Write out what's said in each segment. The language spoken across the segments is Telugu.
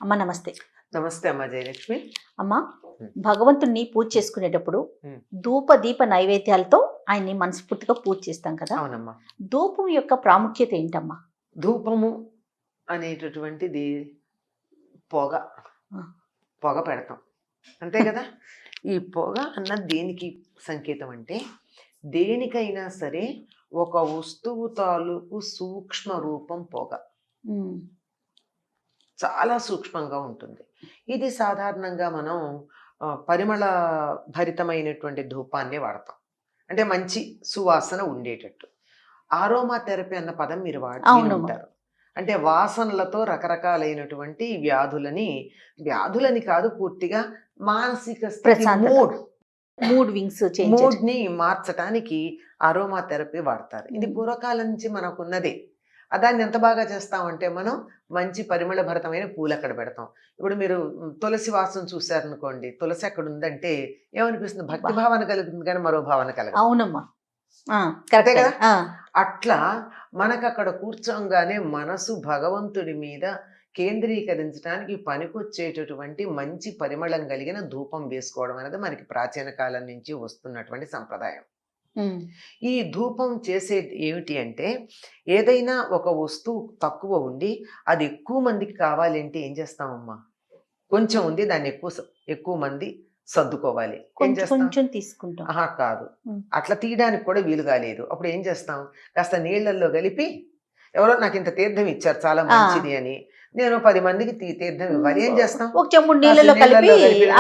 అమ్మ నమస్తే. నమస్తే అమ్మ జయలక్ష్మి. అమ్మ ఉమ్, భగవంతుణ్ణి పూజ చేసుకునేటప్పుడు ఉమ్, ధూప దీప నైవేద్యాలతో ఆయన్ని మనస్ఫూర్తిగా పూజ చేస్తాం కదా. అవునమ్మా. ధూపం యొక్క ప్రాముఖ్యత ఏంటమ్మా? ధూపము అనేటటువంటిది పొగ ఆ, పొగ పెడతాం అంతే కదా. ఈ పొగ అన్నది దేనికి సంకేతం అంటే, దేనికైనా సరే ఒక వస్తువు తాలూకు సూక్ష్మ రూపం పొగ ఉమ్, చాలా సూక్ష్మంగా ఉంటుంది. ఇది సాధారణంగా మనం పరిమళ భరితమైనటువంటి ధూపాన్ని వాడతాం, అంటే మంచి సువాసన ఉండేటట్టు. ఆరోమా థెరపీ అన్న పదం మీరు విని అవునమ్మా. ఉంటారు. అంటే వాసనలతో రకరకాలైనటువంటి వ్యాధులని కాదు, పూర్తిగా మానసిక స్థితి, ప్రశాంతత. Mood wings change. మూడ్ని మార్చడానికి అరోమా థెరపీ వాడతారు. ఇది పూర్వకాలం నుంచి మనకున్నదే. దాన్ని ఎంత బాగా చేస్తామంటే, మనం మంచి పరిమళ భరితమైన పూలు అక్కడ పెడతాం. ఇప్పుడు మీరు తులసి వాసన చూశారనుకోండి, తులసి అక్కడ ఉందంటే ఏమనిపిస్తుంది? భక్తి భావన కలుగుతుంది, కానీ మరో భావన కలగదు. అవునమ్మా. అంతే కదా. అట్లా మనకు అక్కడ కూర్చోగానే మనసు భగవంతుడి మీద కేంద్రీకరించడానికి పనికొచ్చేటటువంటి మంచి పరిమళం కలిగిన ధూపం వేసుకోవడం అనేది మనకి ప్రాచీన కాలం నుంచి వస్తున్నటువంటి సంప్రదాయం. ఈ ధూపం చేసేది ఏమిటి అంటే, ఏదైనా ఒక వస్తువు తక్కువ ఉండి అది ఎక్కువ మందికి కావాలంటే ఏం చేస్తామమ్మా? కొంచెం ఉంది, దాన్ని ఎక్కువ మంది సర్దుకోవాలి, ఏం చేస్తాం? కొంచెం తీసుకుంటాం. కాదు, అట్లా తీయడానికి కూడా వీలు కాలేదు. అప్పుడు ఏం చేస్తాం? కాస్త నీళ్లలో కలిపి, ఎవరో నాకు ఇంత తీర్థం ఇచ్చారు చాలా మంచిది అని, నేను 10 మందికి తీర్థం ఇవ్వాలి, ఏం చేస్తాం? ఒక చెంబు నీళ్ళలో కలిపి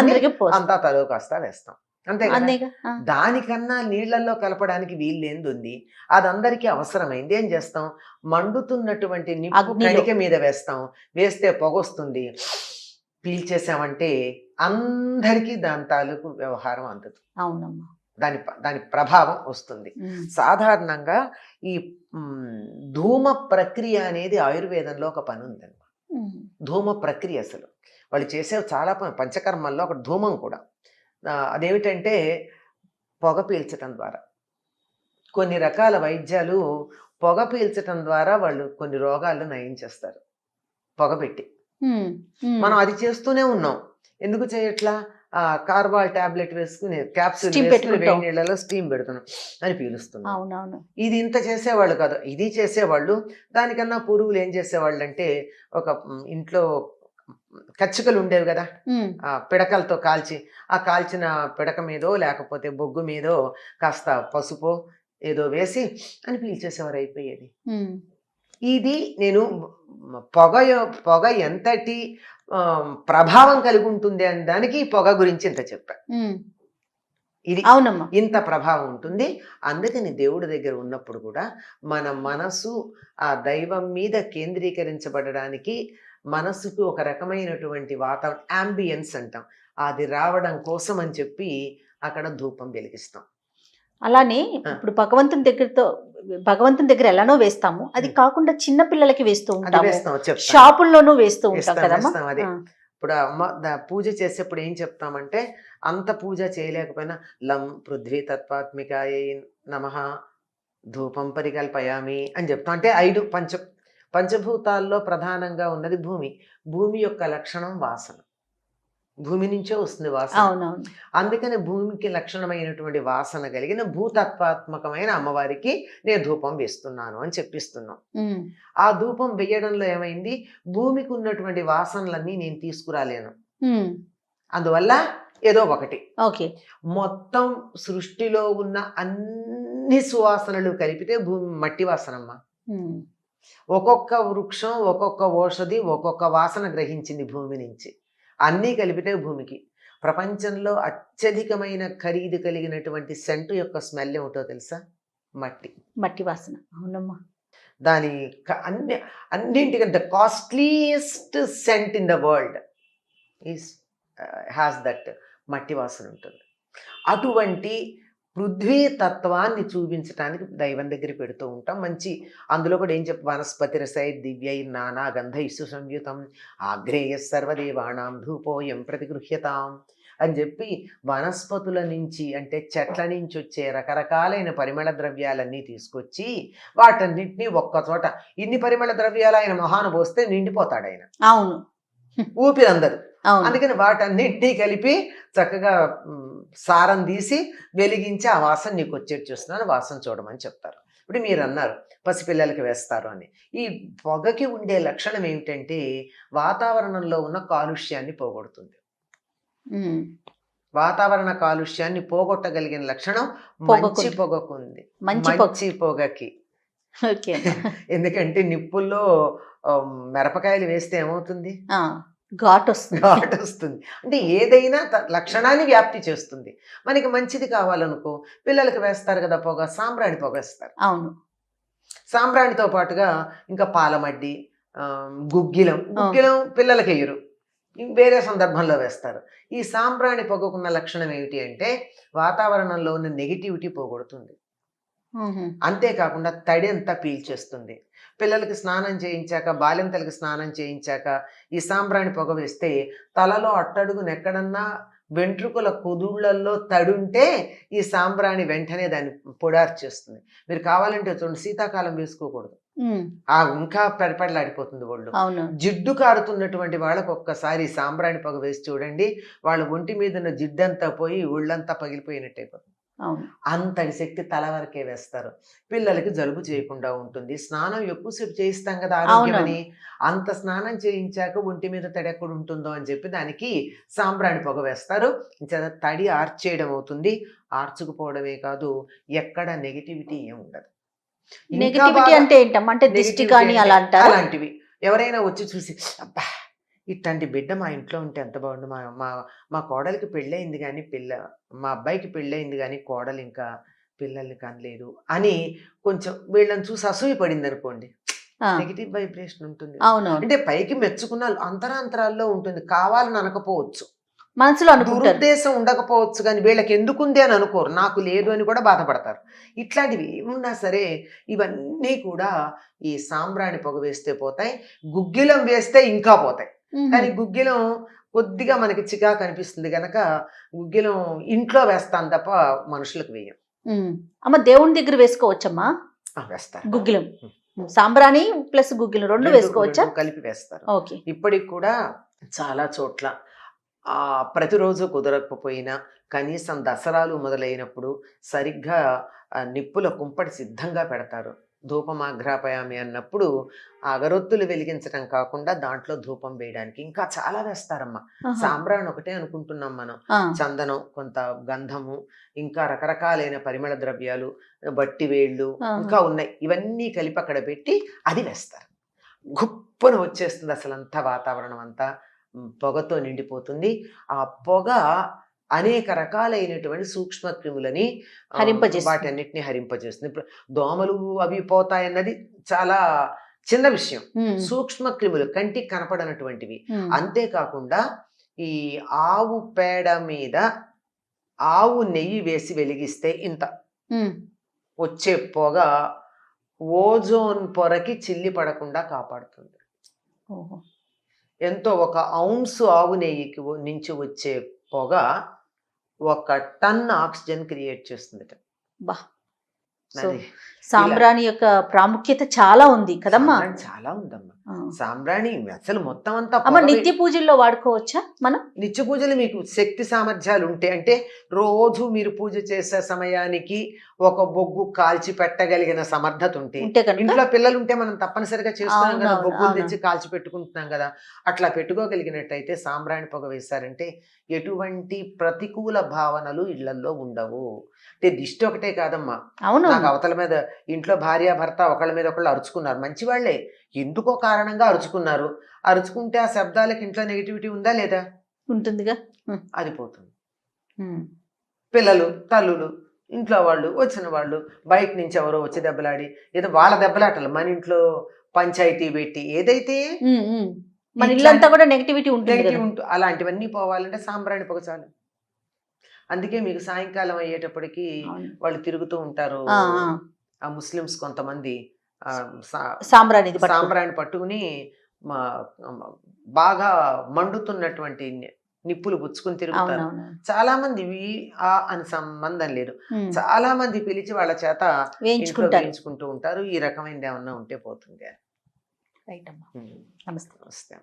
అందరికి అంతా తలో కాస్త వేస్తాం, అంతే కదా. అంతేగా. దానికన్నా నీళ్లలో కలపడానికి వీల్లేంది ఉంది, అది అందరికీ అవసరమైంది. ఏం చేస్తాం? మండుతున్నటువంటి నిప్పు అగ్నిలో. కణిక మీద వేస్తాం, వేస్తే పొగ వస్తుంది, పీల్చేసామంటే అందరికీ దాని తాలూకు వ్యవహారం అందదు. అవునమ్మా. దాని ప్రభావం వస్తుంది. సాధారణంగా ఈ ధూమ ప్రక్రియ అనేది ఆయుర్వేదంలో ఒక పని ఉందన్నమాట. ధూమ ప్రక్రియ అసలు వాళ్ళు చేసే చాలా పంచకర్మల్లో ఒక ధూమం కూడా. అదేమిటంటే పొగ పీల్చటం ద్వారా కొన్ని రకాల వైద్యాలు, పొగ పీల్చటం ద్వారా వాళ్ళు కొన్ని రోగాలు నయం చేస్తారు పొగ పెట్టి. మనం అది చేస్తూనే ఉన్నాం, ఎందుకు చేయట్లా? కార్బాల్ టాబ్లెట్ వేసుకుని, క్యాప్సూల్ వేసుకుని వేడి నీళ్ళలో స్టీమ్ పెడుతున్నాం అని పీలుస్తున్నాం. ఇది ఇంత చేసేవాళ్ళు కాదు, ఇది చేసేవాళ్ళు. దానికన్నా పూర్వులు ఏం చేసేవాళ్ళు అంటే, ఒక ఇంట్లో కచ్చికలు ఉండేవి కదా, పిడకలతో కాల్చి, ఆ కాల్చిన పిడక మీదో లేకపోతే బొగ్గు మీదో కాస్త పసుపు ఏదో వేసి అని పీల్చేసేవారు, అయిపోయేది. ఇది నేను పొగ ఎంతటి ప్రభావం కలిగి ఉంటుంది అని దానికి పొగ గురించి ఇంత చెప్పా. ఇది అవునమ్మా, ఇంత ప్రభావం ఉంటుంది. అందుకని దేవుడి దగ్గర ఉన్నప్పుడు కూడా మన మనసు ఆ దైవం మీద కేంద్రీకరించబడడానికి, మనసుకు ఒక రకమైనటువంటి వాతావరణం, యాంబియన్స్ అంటాం, అది రావడం కోసం అని చెప్పి అక్కడ ధూపం వెలిగిస్తాం. అలానే ఇప్పుడు భగవంతుని దగ్గర ఎలానో వేస్తాము, అది కాకుండా చిన్న పిల్లలకి వేస్తూ ఉంటాము, షాపుల్లోనూ వేస్తూ ఉంటాం కదా. అదే ఇప్పుడు అమ్మ పూజ చేసేప్పుడు ఏం చెప్తామంటే, అంత పూజ చేయలేకపోయినా లం పృథ్వీ తత్వాత్మికాయ నమః ధూపం పరికల్పయామి అని చెప్తాం. అంటే 5 పంచభూతాల్లో ప్రధానంగా ఉన్నది భూమి. భూమి యొక్క లక్షణం వాసన, భూమి నుంచే వస్తుంది వాసన. అందుకని భూమికి లక్షణమైనటువంటి వాసన కలిగిన భూతత్వాత్మకమైన అమ్మవారికి నేను ధూపం వేస్తున్నాను అని చెప్పిస్తున్నాం. ఆ ధూపం వేయడంలో ఏమైంది? భూమికి ఉన్నటువంటి వాసనలన్నీ నేను తీసుకురాలేను, అందువల్ల ఏదో ఒకటి మొత్తం సృష్టిలో ఉన్న అన్ని సువాసనలు కలిపితే భూమి మట్టి వాసనమ్మ. ఒక్కొక్క వృక్షం, ఒక్కొక్క ఔషధి, ఒక్కొక్క వాసన గ్రహించింది భూమి నుంచి. అన్నీ కలిపితే భూమికి. ప్రపంచంలో అత్యధికమైన ఖరీదు కలిగినటువంటి సెంటు యొక్క స్మెల్ ఏమిటో తెలుసా? మట్టి వాసన. అవునమ్మా. దాని అన్నింటికంటే costliest cent in the world is has that మట్టి వాసన ఉంటుంది. అటువంటి పృథ్వీ తత్వాన్ని చూపించడానికి దైవం దగ్గర పెడుతూ ఉంటాం. మంచి అందులో కూడా ఏం చెప్పి, వనస్పతి రసై దివ్యై నానా గంధైస్సు సంయుతం ఆగ్రేయ సర్వదేవాణం ధూపోయం ప్రతిగృహ్యతాం అని చెప్పి, వనస్పతుల నుంచి అంటే చెట్ల నుంచి వచ్చే రకరకాలైన పరిమళ ద్రవ్యాలన్నీ తీసుకొచ్చి వాటన్నింటినీ ఒక్కచోట, ఇన్ని పరిమళ ద్రవ్యాలు ఆయన మొహాన పోస్తే నిండిపోతాడు ఆయన. అవును. ఊపిరి అందదు. అవును. అందుకని వాటన్నింటినీ కలిపి చక్కగా సారం తీసి వెలిగించి ఆ వాసన నీకు వచ్చేట్టు చూస్తున్నాను, వాసన చూడమని చెప్తారు. ఇప్పుడు మీరు అన్నారు పసిపిల్లలకి వేస్తారు అని. ఈ పొగకి ఉండే లక్షణం ఏమిటంటే వాతావరణంలో ఉన్న కాలుష్యాన్ని పోగొడుతుంది. ఉమ్. వాతావరణ కాలుష్యాన్ని పోగొట్టగలిగిన లక్షణం మంచి పొగకుంది, మంచి పొగకి. ఓకే. ఎందుకంటే నిప్పుల్లో మిరపకాయలు వేస్తే ఏమవుతుంది? ఘాట్ వస్తుంది. అంటే ఏదైనా లక్షణాన్ని వ్యాప్తి చేస్తుంది. మనకి మంచిది కావాలనుకో పిల్లలకి వేస్తారు కదా పొగ, సాంబ్రాణి పొగ వేస్తారు. అవును. సాంబ్రాణితో పాటుగా ఇంకా పాలమడ్డి, గుగ్గిలం పిల్లలకి వేయరు, వేరే సందర్భంలో వేస్తారు. ఈ సాంబ్రాణి పొగకున్న లక్షణం ఏమిటి అంటే వాతావరణంలో ఉన్న నెగిటివిటీ పోగొడుతుంది. అంతేకాకుండా తడి అంతా పీల్చేస్తుంది. పిల్లలకి స్నానం చేయించాక, బాలింతలకి స్నానం చేయించాక ఈ సాంబ్రాణి పొగ వేస్తే తలలో అట్టడుగున ఎక్కడన్నా వెంట్రుకల కుదుళ్లలో తడుంటే ఈ సాంబ్రాణి వెంటనే దాన్ని పొడార్చేస్తుంది. మీరు కావాలంటే చూడండి, శీతాకాలం వేసుకోకూడదు, ఇంకా పెడపెడలాడిపోతుంది ఒళ్ళు. జిడ్డు కారుతున్నటువంటి వాళ్ళకు ఒక్కసారి సాంబ్రాణి పొగ వేసి చూడండి, వాళ్ళ ఒంటి మీద ఉన్న జిడ్డంతా పోయి ఒళ్ళంతా పగిలిపోయినట్టు అయిపోతుంది. అంతటి శక్తి తల వరకే వేస్తారు. పిల్లలకి జలుబు చేయకుండా ఉంటుంది. స్నానం ఎక్కువసేపు చేయిస్తాం కదా ఆరోగ్యమని, అంత స్నానం చేయించాక ఒంటి మీద తడి ఎక్కడ ఉంటుందో అని చెప్పి దానికి సాంబ్రాణి పొగ వేస్తారు. తడి ఆర్చేయడం అవుతుంది. ఆర్చుకుపోవడమే కాదు, ఎక్కడ నెగిటివిటీ ఏమి ఉండదు. నెగిటివిటీ అంటే ఏంటంటే దిష్టి కానీ అలాంటివి ఎవరైనా వచ్చి చూసి అబ్బా ఇట్లాంటి బిడ్డ మా ఇంట్లో ఉంటే ఎంత బాగుండు, మా కోడలికి పెళ్ళయింది కానీ మా అబ్బాయికి పెళ్ళయింది కానీ కోడలు ఇంకా పిల్లల్ని కనలేదు అని కొంచెం వీళ్ళని చూసి అసూయ పడింది అనుకోండి, నెగిటివ్ వైబ్రేషన్ ఉంటుంది. అంటే పైకి మెచ్చుకున్న అంతరాంతరాల్లో ఉంటుంది, కావాలని అనకపోవచ్చు, మనసులో దురుద్దేశం ఉండకపోవచ్చు, కానీ వీళ్ళకి ఎందుకుంది అని అనుకోరు, నాకు లేదు అని కూడా బాధపడతారు. ఇట్లాంటివి ఏమున్నా సరే ఇవన్నీ కూడా ఈ సాంబ్రాణి పొగ వేస్తే పోతాయి. గుగ్గిలం వేస్తే ఇంకా పోతాయి. కానీ గుగ్గిలం కొద్దిగా మనకి చికాకు అనిపిస్తుంది కనుక గుగ్గిలం ఇంట్లో వేస్తాను తప్ప మనుషులకు వేయం. అమ్మ దేవుని దగ్గర వేసుకోవచ్చమ్మా? వేస్తారు. గుగ్గిలం, సాంబ్రాణి ప్లస్ గుగ్గిలం రెండు వేసుకోవచ్చా? కలిపి వేస్తారు. ఇప్పటికి కూడా చాలా చోట్ల ప్రతిరోజు కుదరకపోయినా కనీసం దసరాలు మొదలైనప్పుడు సరిగ్గా నిప్పుల కుంపటి సిద్ధంగా పెడతారు. ధూపమాఘ్రాపయామి అన్నప్పుడు అగరొత్తులు వెలిగించడం కాకుండా దాంట్లో ధూపం వేయడానికి ఇంకా చాలా వేస్తారమ్మా. సాంబ్రాణి ఒకటే అనుకుంటున్నాం మనం, చందనం, కొంత గంధము, ఇంకా రకరకాలైన పరిమళ ద్రవ్యాలు, బట్టి వేళ్ళు ఇంకా ఉన్నాయి, ఇవన్నీ కలిపి అక్కడ పెట్టి అది వేస్తారు. గుప్పను వచ్చేస్తుంది, అసలు అంతా వాతావరణం అంతా పొగతో నిండిపోతుంది. ఆ పొగ అనేక రకాలైనటువంటి సూక్ష్మ క్రిములని వాటన్నిటిని హరింపజేస్తుంది. ఇప్పుడు దోమలు అవి పోతాయన్నది చాలా చిన్న విషయం. సూక్ష్మ క్రిములు కంటికి కనపడనటువంటివి. అంతేకాకుండా ఈ ఆవు పేడ మీద ఆవు నెయ్యి వేసి వెలిగిస్తే ఇంత వచ్చే పొగ ఓజోన్ పొరకి చిల్లి పడకుండా కాపాడుతుంది. ఎంతో 1 ఔన్స్ ఆవు నెయ్యికి నుంచి వచ్చే పొగ 1 టన్ ఆక్సిజన్ క్రియేట్ చేస్తుంది. సాంబ్రాణి యొక్క ప్రాముఖ్యత చాలా ఉంది కదమ్మా? చాలా ఉందమ్మా. సాంబ్రాణి అసలు మొత్తం అంతా నిత్య పూజల్లో వాడుకోవచ్చా మనం? నిత్య పూజలు మీకు శక్తి సామర్థ్యాలు ఉంటే, అంటే రోజు మీరు పూజ చేసే సమయానికి ఒక బొగ్గు కాల్చి పెట్టగలిగిన సమర్థత ఉంటే, ఇంట్లో పిల్లలు ఉంటే మనం తప్పనిసరిగా చేస్తున్నాం కదా, బొగ్గులు తెచ్చి కాల్చి పెట్టుకుంటున్నాం కదా, అట్లా పెట్టుకోగలిగినట్టయితే సాంబ్రాణి పొగ వేశారంటే ఎటువంటి ప్రతికూల భావనలు ఇళ్లలో ఉండవు. అంటే దిష్టి ఒకటే కాదమ్మా, నాకు అవతల మీద ఇంట్లో భార్య భర్త ఒకళ్ళ మీద ఒకళ్ళు అరుచుకున్నారు, మంచివాళ్లే, ఎందుకో కారణంగా అరుచుకున్నారు, అరుచుకుంటే ఆ శబ్దాలకు ఇంట్లో నెగిటివిటీ ఉందా లేదా? ఉంటుందిగా, అది పోతుంది. పిల్లలు, తల్లులు, ఇంట్లో వాళ్ళు, వచ్చిన వాళ్ళు, బయట నుంచి ఎవరో వచ్చి దెబ్బలాడి, ఏదో వాళ్ళ దెబ్బలాటలు మన ఇంట్లో పంచాయతీ పెట్టి ఏదైతే మన ఇల్లంతా కూడా నెగిటివిటీ ఉంటుంది, అలాంటివన్నీ పోవాలంటే సాంబ్రాణి పొగ చాలు. అందుకే మీకు సాయంకాలం అయ్యేటప్పటికి వాళ్ళు తిరుగుతూ ఉంటారు, ఆ ముస్లిమ్స్ కొంతమంది సాంబ్రాణి పట్టుకుని బాగా మండుతున్నటువంటి నిప్పులు పుచ్చుకుని తిరుగుతారు. చాలా మంది అని సంబంధం లేదు, చాలా మంది పిలిచి వాళ్ళ చేత వేయించుకుంటూ ఉంటారు. ఈ రకమైనది ఏమన్నా ఉంటే పోతుంది. నమస్తే.